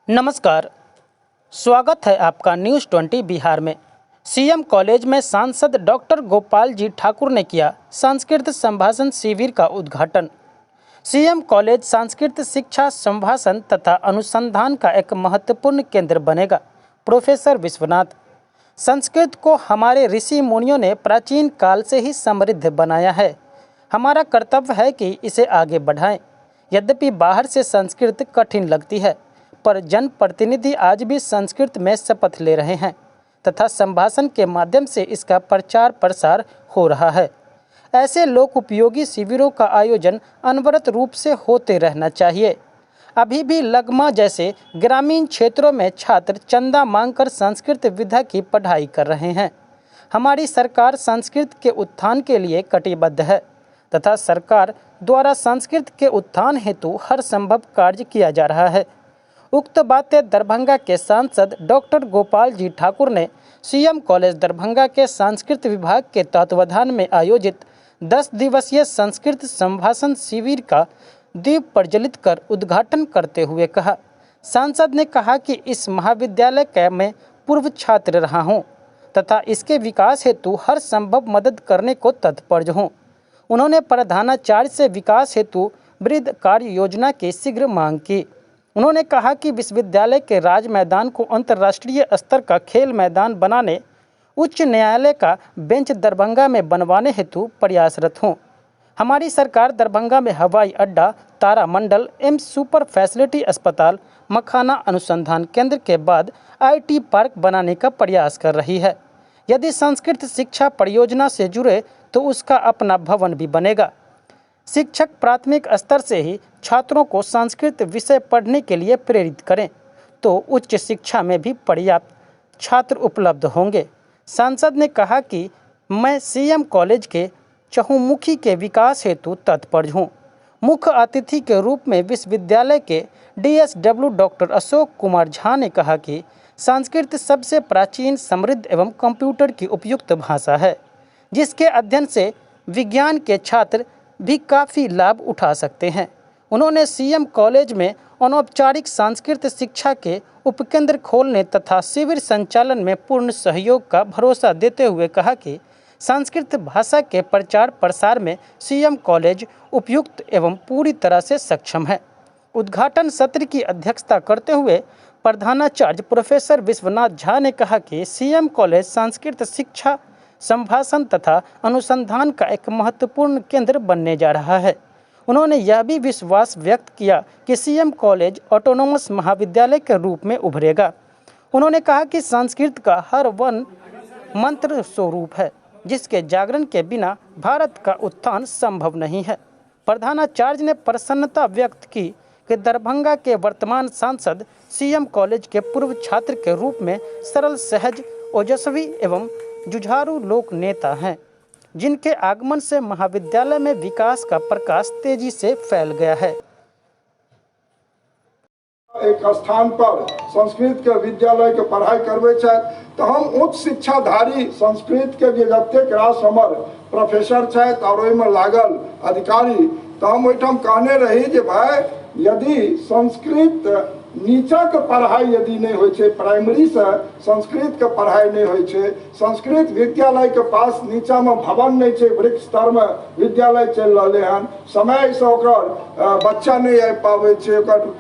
नमस्कार, स्वागत है आपका न्यूज़ 20 बिहार में। सीएम कॉलेज में सांसद डॉक्टर गोपाल जी ठाकुर ने किया संस्कृत संभाषण शिविर का उद्घाटन। सीएम कॉलेज संस्कृत शिक्षा, संभाषण तथा अनुसंधान का एक महत्वपूर्ण केंद्र बनेगा। प्रोफेसर विश्वनाथ। संस्कृत को हमारे ऋषि मुनियों ने प्राचीन काल से ही समृद्ध बनाया है। हमारा कर्तव्य है कि इसे आगे बढ़ाएं। यद्यपि बाहर से संस्कृत कठिन लगती है, पर जनप्रतिनिधि आज भी संस्कृत में शपथ ले रहे हैं तथा संभाषण के माध्यम से इसका प्रचार प्रसार हो रहा है। ऐसे लोक उपयोगी शिविरों का आयोजन अनवरत रूप से होते रहना चाहिए। अभी भी लगमा जैसे ग्रामीण क्षेत्रों में छात्र चंदा मांगकर संस्कृत विधा की पढ़ाई कर रहे हैं। हमारी सरकार संस्कृत के उत्थान के लिए कटिबद्ध है तथा सरकार द्वारा संस्कृत के उत्थान हेतु हर संभव कार्य किया जा रहा है। उक्त बातें दरभंगा के सांसद डॉक्टर गोपाल जी ठाकुर ने सीएम कॉलेज दरभंगा के संस्कृत विभाग के तत्वावधान में आयोजित 10 दिवसीय संस्कृत संभाषण शिविर का दीप प्रज्वलित कर उद्घाटन करते हुए कहा। सांसद ने कहा कि इस महाविद्यालय के मैं पूर्व छात्र रहा हूं तथा इसके विकास हेतु हर संभव मदद करने को तत्पर हूं। उन्होंने प्रधानाचार्य से विकास हेतु वृहद कार्य योजना की शीघ्र मांग की। उन्होंने कहा कि विश्वविद्यालय के राज मैदान को अंतर्राष्ट्रीय स्तर का खेल मैदान बनाने, उच्च न्यायालय का बेंच दरभंगा में बनवाने हेतु प्रयासरत हूँ। हमारी सरकार दरभंगा में हवाई अड्डा, तारामंडल, एम्स सुपर फैसिलिटी अस्पताल, मखाना अनुसंधान केंद्र के बाद IT पार्क बनाने का प्रयास कर रही है। यदि संस्कृत शिक्षा परियोजना से जुड़े तो उसका अपना भवन भी बनेगा। शिक्षक प्राथमिक स्तर से ही छात्रों को संस्कृत विषय पढ़ने के लिए प्रेरित करें तो उच्च शिक्षा में भी पर्याप्त छात्र उपलब्ध होंगे। सांसद ने कहा कि मैं सीएम कॉलेज के चहुमुखी के विकास हेतु तत्पर हूँ। मुख्य अतिथि के रूप में विश्वविद्यालय के DSW डॉक्टर अशोक कुमार झा ने कहा कि संस्कृत सबसे प्राचीन, समृद्ध एवं कंप्यूटर की उपयुक्त भाषा है, जिसके अध्ययन से विज्ञान के छात्र भी काफ़ी लाभ उठा सकते हैं। उन्होंने सीएम कॉलेज में अनौपचारिक संस्कृत शिक्षा के उपकेंद्र खोलने तथा शिविर संचालन में पूर्ण सहयोग का भरोसा देते हुए कहा कि संस्कृत भाषा के प्रचार प्रसार में सीएम कॉलेज उपयुक्त एवं पूरी तरह से सक्षम है। उद्घाटन सत्र की अध्यक्षता करते हुए प्रधानाचार्य प्रोफेसर विश्वनाथ झा ने कहा कि सीएम कॉलेज संस्कृत शिक्षा, संभाषण तथा अनुसंधान का एक महत्वपूर्ण केंद्र बनने जा रहा है। उन्होंने यह भी विश्वास व्यक्त किया कि सीएम कॉलेज ऑटोनोमस महाविद्यालय के रूप में उभरेगा। उन्होंने कहा कि संस्कृत का हर वन मंत्र स्वरूप है, जिसके जागरण के बिना भारत का उत्थान संभव नहीं है। प्रधानाचार्य ने प्रसन्नता व्यक्त की कि दरभंगा के वर्तमान सांसद सीएम कॉलेज के पूर्व छात्र के रूप में सरल, सहज, ओजस्वी एवं जुझारू लोक नेता हैं, जिनके आगमन से महाविद्यालय में विकास का प्रकाश तेजी से फैल गया है। एक स्थान पर संस्कृत के विद्यालय के पढ़ाई करवे तो हम उच्च शिक्षाधारी संस्कृत के जे जतेक रास हमर प्रोफेसर छथि और ओहिमे लागल अधिकारी, तो हम ओहिठाम कहने रही जे भाई यदि संस्कृत नीचा के पढ़ाई यदि नहीं होइ छै, प्राइमरी से संस्कृत के पढ़ाई नहीं होइ छै, संस्कृत विद्यालय के पास नीचा में भवन नहीं छै, वृक्ष स्तर में विद्यालय चल रहे हैं, समय से ओकर बच्चा नहीं आ पावे छै, ओकर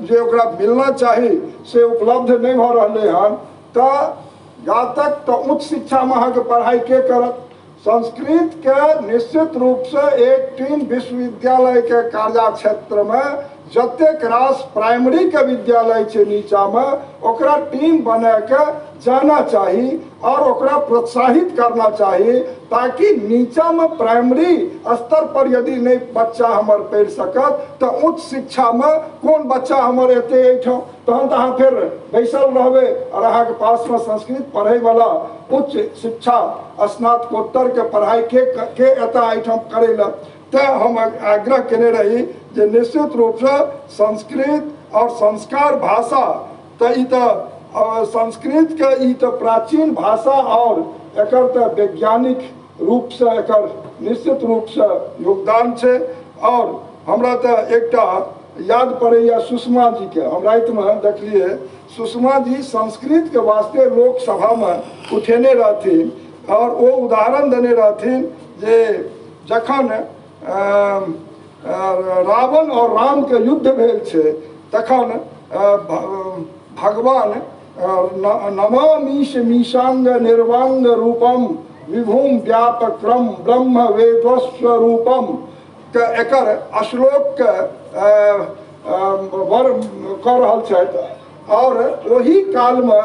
जे ओकरा मिलना चाहिए से उपलब्ध नहीं भ रहे हैं, तो जा तक तो उच्च शिक्षा में अहाँ के पढ़ाई के करत। संस्कृत के निश्चित रूप से एक 3 विश्वविद्यालय के कार्य क्षेत्र में जतेक रास प्राइमरी के विद्यालय छे नीचा में ओकरा टीम बना के जाना चाहिए और ओकरा प्रोत्साहित करना चाहिए, ताकि नीचा में प्राइमरी स्तर पर यदि नहीं बच्चा हमर पढ़ सकत तो उच्च शिक्षा में कौन बच्चा हमर एते एठो तहन तो अहाँ फिर बैसल रहबे और अहाँ के पास में संस्कृत पढ़े वाला उच्च शिक्षा स्नातकोत्तर के पढ़ाई के एता एठम करे ला। तो हम आग्रह केने रही जे निश्चित रूप से संस्कृत और संस्कार भाषा तो संस्कृत के ई तो प्राचीन भाषा और एकर तो वैज्ञानिक रूप से एकर निश्चित रूप से योगदान छे। और हमरा तो एकटा याद पड़ैया सुषमा जी के। हम रात में देखलिए सुषमा जी संस्कृत के वास्ते लोकसभा में उठेने रहथिन और वो उदाहरण देने रहथिन जे जखन रावण और राम के युद्ध भेल छे तखन भगवान नमामीश मीशांग निर्वांग रूपम विभूम व्यापक्रम ब्रह्म वेदस्वरूपम के एकर श्लोक के वर कर रहल छथि और वही काल में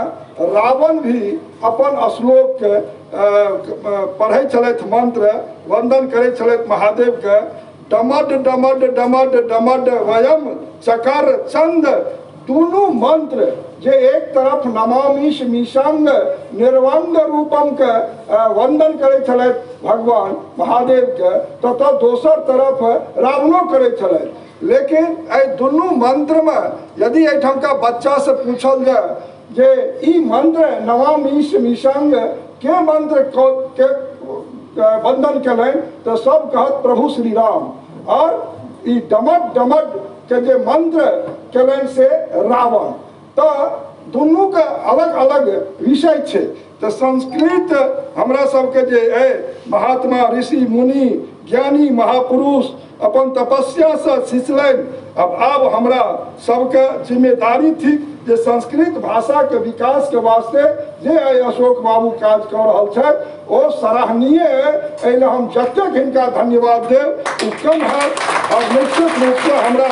रावण भी अपन श्लोक के पढ़ै छलथि, मंत्र वंदन करै छलथि महादेव के। डमड डमड डमड डमड वयम चकर चंद दोनों मंत्र जे एक तरफ नमामीश मीशांग निर्वांग रूपम के वंदन करे छलथि भगवान महादेव के, तथा दोसर तरफ रावणो करे छलथि। लेकिन एहि दुनू मंत्र में यदि एहिठाम का बच्चा से पूछल जाए जे ई मंत्र नमामीश मीशांग के मंत्र के वंदन कलन तो सब कहत प्रभु श्री राम, और ई डमड डमड के जे मंत्र कलन से रावण। तो दुनू के अलग अलग विषय छे। तो संस्कृत हमरा सबके जे है महात्मा ऋषि मुनि ज्ञानी महापुरुष अपन तपस्या से सिंचलन। अब हमरा सबके जिम्मेदारी थी जे संस्कृत भाषा के विकास के वास्ते जे अशोक बाबू काज कर रहल छै ओ सराहनीय है। एहिला हम जतेक हिनका धन्यवाद देव उत्तम है। और निश्चित रूप से हमरा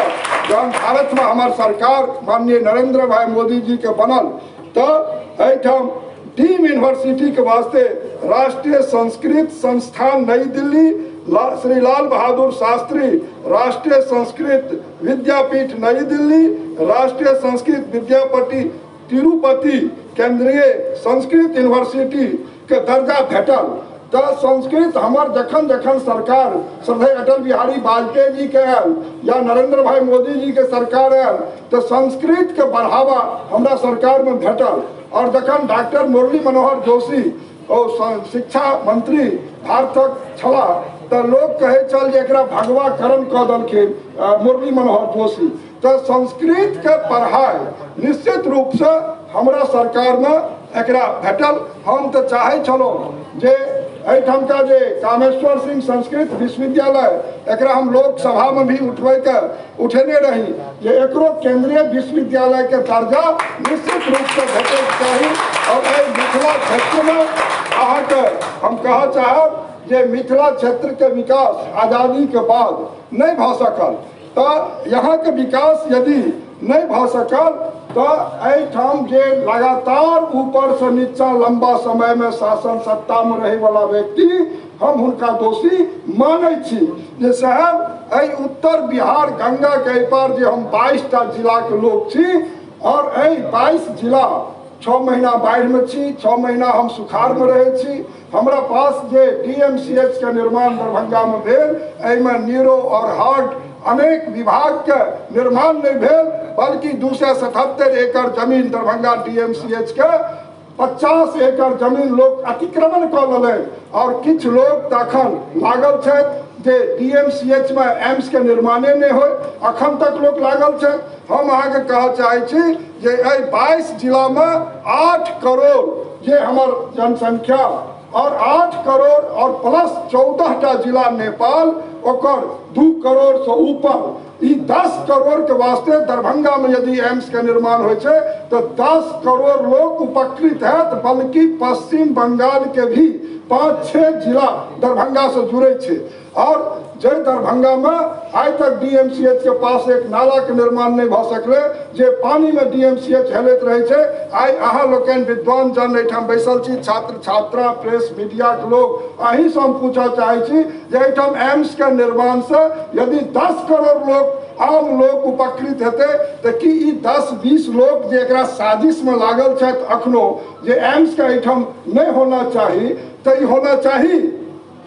जहन भारत में हमार सरकार माननीय नरेंद्र भाई मोदी जी के बनल तो एहिठाम डीम यूनिवर्सिटी के वास्ते राष्ट्रीय संस्कृत संस्थान नई दिल्ली, श्री लाल बहादुर शास्त्री राष्ट्रीय संस्कृत विद्यापीठ नई दिल्ली, राष्ट्रीय संस्कृत विद्यापीठ तिरुपति केंद्रीय संस्कृत यूनिवर्सिटी के दर्जा भेटल। तो संस्कृत हमार जखन जखन सरकार श्रद्धेय अटल बिहारी वाजपेयी जी के आयल या नरेंद्र भाई मोदी जी के सरकार आयल तो संस्कृत के बढ़ावा हमरा सरकार में भेटल। और जखन डॉक्टर मुरली मनोहर जोशी और शिक्षा मंत्री भारतक छला तो लोग कहे चल जे एकरा भगवाकरण कऽ देलखिन मुरली मनोहर जोशी। तो संस्कृत के पढ़ाई निश्चित रूप से हमरा सरकार में एकरा भेटल। हम तो चाहे छलो जे एहिठाम का जे कामेश्वर सिंह संस्कृत विश्वविद्यालय एकरा हम लोकसभा में भी उठेने रही जे एकरो केंद्रीय विश्वविद्यालय के दर्जा निश्चित रूप से भेटे चाहिए। और मिथिला क्षेत्र में अहाँ के हम कह चाहब जे मिथिला क्षेत्र के विकास आजादी के बाद नहीं भ सकल। तो यहाँ के विकास यदि नहीं भ सकल तो एहिठाम जे लगातार ऊपर से नीचा लंबा समय में शासन सत्ता में रहे वाला व्यक्ति हम उनका दोषी माने छी। जे साहब एहि उत्तर बिहार गंगा के पार जे हम 22टा जिला के लोग छी और एहि 22 जिला 6 महीना बाढ़ में छी, 6 महीना हम सुखाड़ में रहे छी। हमरा पास जे DMCH के निर्माण दरभंगा में भेल एहिमे न्यूरो और हार्ट अनेक विभाग के निर्माण नहीं भेल बल्कि 277 एकड़ जमीन दरभंगा DMCH के 50 एकड़ जमीन लोग अतिक्रमण कऽ लेलै। और किछ लोग तखन लागल छथि जे DMCH में एम्स के निर्माणे नहीं होय अखन तक लोग लागल छथि। हम अहाँ के कह चाहे छी जे 22 जिला में 8 करोड़ जे हमर जनसंख्या और 8 करोड़ और प्लस 14टा जिला नेपाल ओकर 2 करोड़ से ऊपर ई 10 करोड़ के वास्ते दरभंगा में यदि एम्स के निर्माण हो तो 10 करोड़ लोग उपकृत है। बल्कि पश्चिम बंगाल के भी 5-6 जिला दरभंगा से जुड़े छे। और जे दरभंगा में आज तक DMCH के पास एक नाला के निर्माण नहीं भ सकले जे पानी में DMCH हेलैत रहे छे। आई अहाँ लोकन विद्वान जन एठाम बैसल छी, छात्र छात्रा प्रेस मीडिया के लोग अही से हम पूछा चाहे छी जे एठाम एम्स के निर्माण से यदि 10 करोड़ लोग आम लोग उपकृत हेते तो कि ई 10-20 लोग जे एकरा साजिश में लागल छथि अखनो जे एम्स के एठाम नहीं होना चाहिए तो ई होना चाहिए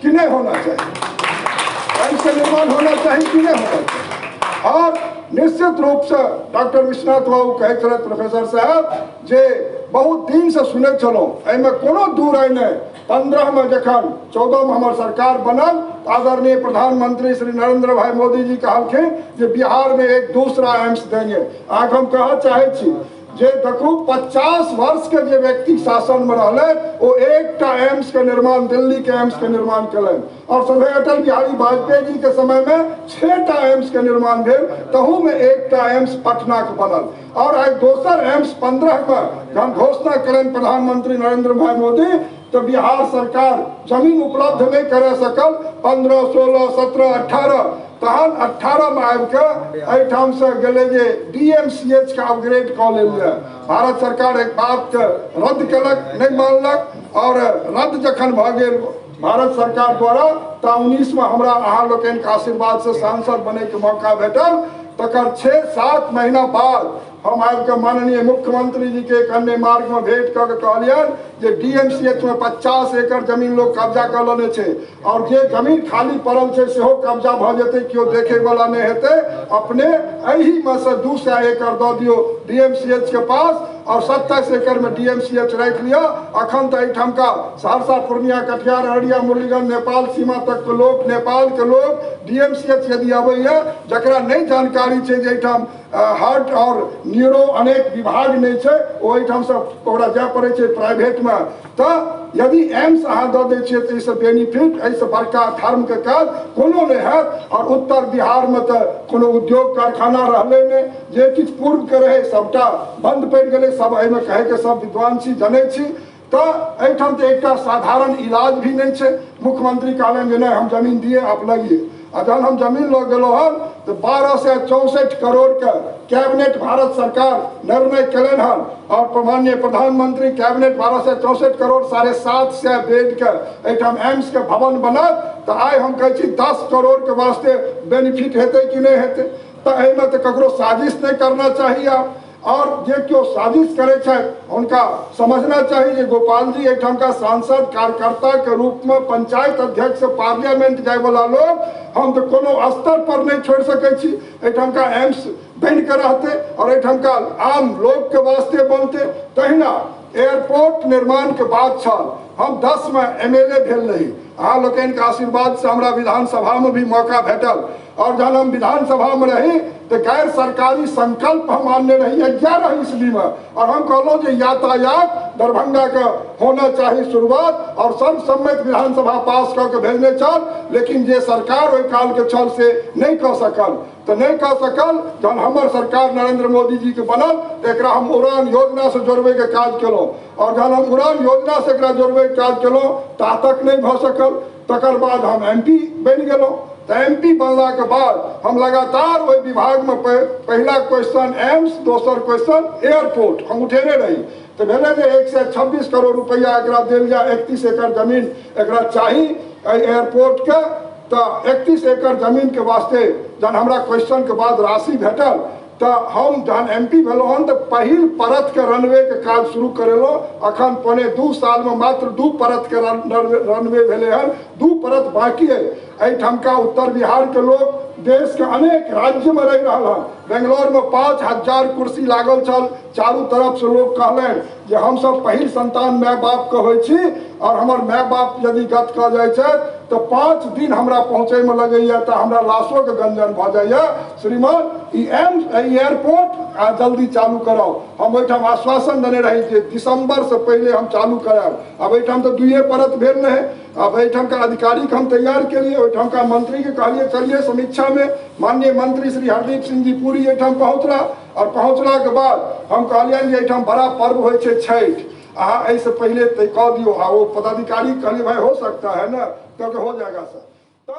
कि नहीं होना चाहिए, एम्स का निर्माण होना चाहिए कि नहीं होना चाहिए। और निश्चित रूप से डॉक्टर विश्वनाथ बाबू कहे छले प्रोफेसर साहब जे बहुत दिन से सुने चलो एहिमे कोनो दूर आई नहीं। 15 में जखन 14 में हमार सरकार बनल आदरणीय प्रधानमंत्री श्री नरेंद्र भाई मोदी जी कहलखिन जे बिहार में एक दूसरा एम्स देंगे। आग हम कह चाहे छी जे देखू 50 वर्ष के जे व्यक्ति शासन में रहले वो एक एम्स के निर्माण, दिल्ली के एम्स के निर्माण कलन, और संगे अटल बिहारी वाजपेयी जी के समय में 6 एम्स के निर्माण भेल, तहू में एक एम्स पटना के बनल। और आज दोसर एम्स 15 में जब घोषणा करें प्रधानमंत्री नरेंद्र भाई मोदी तो बिहार सरकार जमीन उपलब्ध नहीं करे सकल। 15, 16, 17, 18 तहन 18 में आबि के एठाम से गेले जे DMCH के अपग्रेड कऽ लेलिए। भारत सरकार एक बात के रद्द कलक, नहीं मानलक, और रद्द जखन भऽ गेल भारत सरकार द्वारा ता 19 में हमरा अहाँ लोकन के आशीर्वाद से सांसद बने के मौका भेटल। तकर 6-7 महीना बाद हम आबि के माननीय मुख्यमंत्री जी के कन्या मार्ग में भेंट करके कहलियन जे DMCH में 50 एकड़ जमीन लोग कब्जा कर लेने छे, और जे जमीन खाली पड़ल छे सेहो कब्जा भ जेते, क्यों देखे वाला नहीं हेते। अपने एही में से 200 एकड़ दऽ दियो DMCH के पास, और 27 एकड़ में DMCH रख लिया। अखन तो एठाम का सहरसा, पूर्णिया, कटिहार, अररिया, मुरलीगंज, नेपाल सीमा तक के लोग, नेपाल के लोग DMCH यदि अबैया जकरा नहीं जानकारी छे जे एठाम हार्ट और न्यूरो अनेक विभाग नहीं छे, ओहिठाम से ओकरा जाय पड़े छे प्राइवेट में। तो यदि एम्स अहाँ दऽ दै छियै तो इससे बेनिफिट, ऐसे बड़का धर्म के काज कोनो नहीं है। और उत्तर बिहार में तो कोनो उद्योग कारखाना रहले नहीं, जे किछ पूर्व के रहे सबटा बंद पड़ गेले। सब एहिमे कहे के सब विद्वान छी, जनै छी। तो एठाम तो एक साधारण इलाज भी नहीं छे। मुख्यमंत्री कहलन जे नहीं हम जमीन दिए आप लगिए, और जब हम जमीन लग गलो हन तो 1264 करोड़ के कैबिनेट भारत सरकार निर्णय कलन हन, और माननीय प्रधानमंत्री कैबिनेट 1264 करोड़ 750 बेड के एठाम एम्स के भवन बनत। तो आइ हम कहे छी 10 करोड़ के वास्ते बेनिफिट हेते कि नहीं हेते। तो एहिमे तो ककरो साजिश नहीं करना चाहिए आप, और जे क्यों साजिश करे छे उनका समझना चाहिए जे गोपाल जी एठाम का सांसद कार्यकर्ता के रूप में पंचायत अध्यक्ष से पार्लियामेंट जाए वाला लोग हम तो कोनो स्तर पर नहीं छोड़ सके छी। एठाम का एम्स बन के रहते और एठाम का आम लोग के वास्ते बनते। तहिना एयरपोर्ट निर्माण के बाद छल हम 10 में MLA भेल रही, अहाँ लोकन के आशीर्वाद से हमरा विधानसभा में भी मौका भेटल। और जब हम विधानसभा में रही तो गैर सरकारी संकल्प हम मानने रही 11 ईस्वी में, और हम कहलो जे यातायात दरभंगा के होना चाहिए शुरुआत, और सर्वसम्मत विधानसभा पास करके भेजने चल। लेकिन जे सरकार ओहि काल के छल से नहीं कह सकल। तो नहीं कह सकल जब हमार सरकार नरेंद्र मोदी जी के बनल तो एकरा हम उड़ान योजना से जोड़वे के काज केलो, और जब हम उड़ान योजना से एकरा जोड़वे के काज केलो ता तक नहीं भ सकल। तकर बाद हम MP बन गेलो। तो MP बनला के बाद हम लगातार वही विभाग में पहला क्वेश्चन एम्स, दोसर क्वेश्चन एयरपोर्ट हम उठेने रही। तो भेले जे 126 करोड़ रुपया एकरा देल जाए, 31 एकड़ जमीन एकरा चाही एयरपोर्ट के। तो 31 एकड़ जमीन के वास्ते जन हमरा क्वेश्चन के बाद राशि भेटल तो हम जहन MP भेलो हन तो पहिल परत के रनवे के काज शुरू करेलो। अखन पौने 2 साल में मात्र 2 परत के रनवे भेले हन, 2 परत बाकी है। एहिठाम का उत्तर बिहार के लोग देश के अनेक राज्य में रह रहा है। बेंगलोर में 5000 कुर्सी लागल छल, चारू तरफ से लोग कहलन जे हम सब पहिल संतान माय बाप के होइ छी, और हमर माय बाप यदि गत कऽ जाय छै तो 5 दिन हमरा पहुँचे में लगैया तो हमरा लाशों के गंजन भ जाइए। श्रीमान ई एम्स एयरपोर्ट आ जल्दी चालू कराओ। हम एहिठाम आश्वासन देने रही जे दिसंबर से पहले हम चालू कराएब। अब एहिठाम तो 2 परत भेल रहे। अब एहिठाम का अधिकारी के हम तैयार केलिए, ओहिठाम का मंत्री के कहलिए चलिए समीक्षा में। माननीय मंत्री श्री हरदीप सिंह जी पुरी एहिठाम पहुँचला, और पहुँचला के बाद हम कहलियन जे एहिठाम बड़ा पर्व होइ छै छठि, अहाँ ऐसे पहले तय कह दियो। आ वो पदाधिकारी कहलिए भाई हो सकता है ना, क्योंकि हो जाएगा सर। तो